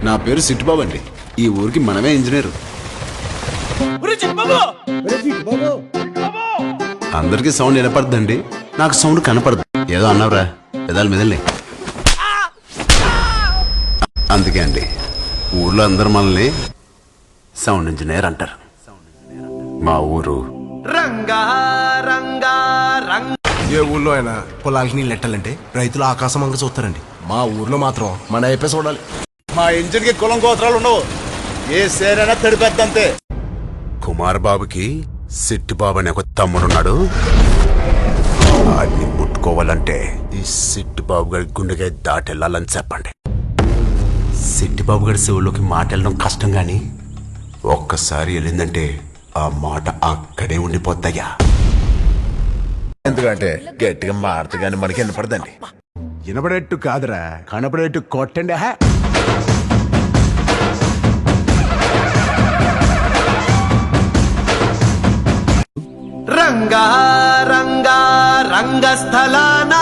నా పేరు సిట్టుబాబు అండి. ఈ ఊరికి మనమే ఇంజనీర్. అందరికి సౌండ్ వినపడదండి, నాకు సౌండ్ కనపడదు. ఏదో అన్నావురా, పెదాల మీదలే. అందుకే అండి ఊర్లో అందరు మనల్ని సౌండ్ ఇంజనీర్ అంటారు. మా ఊరు రంగా రంగా రంగ. ఏ ఊళ్ళో అయినా పొలాలకి నీళ్ళు నెట్టాలంటే రైతులు ఆకాశం అంగ చూస్తారండి. మా ఊర్లో మాత్రం మన అయిపోయి చూడాలి. మా ఇంజిన్ కి కులం గోత్రాలు ఉండవు, ఏ సేరైనా తడిపెద్దంతే. కుమార్ బాబుకి సిట్టుబాబు అనే ఒక తమ్ముడున్నాడు. వాడిని ముట్టుకోవాలంటే ఈ సిట్టుబాబు గారి గుండెగా దాటెళ్ళాలని చెప్పండి. సిట్టుబాబు గారి చెవుల్లోకి మాట వెళ్ళడం కష్టం గాని ఒక్కసారి వెళ్ళిందంటే ఆ మాట అక్కడే ఉండిపోతాయా. ఎందుకంటే గట్టిగా మారత గాని మనకి వినపడదండి. వినపడేట్టు కాదురా, కనపడేట్టు కొట్టండి. రంగా రంగా రంగస్థలానా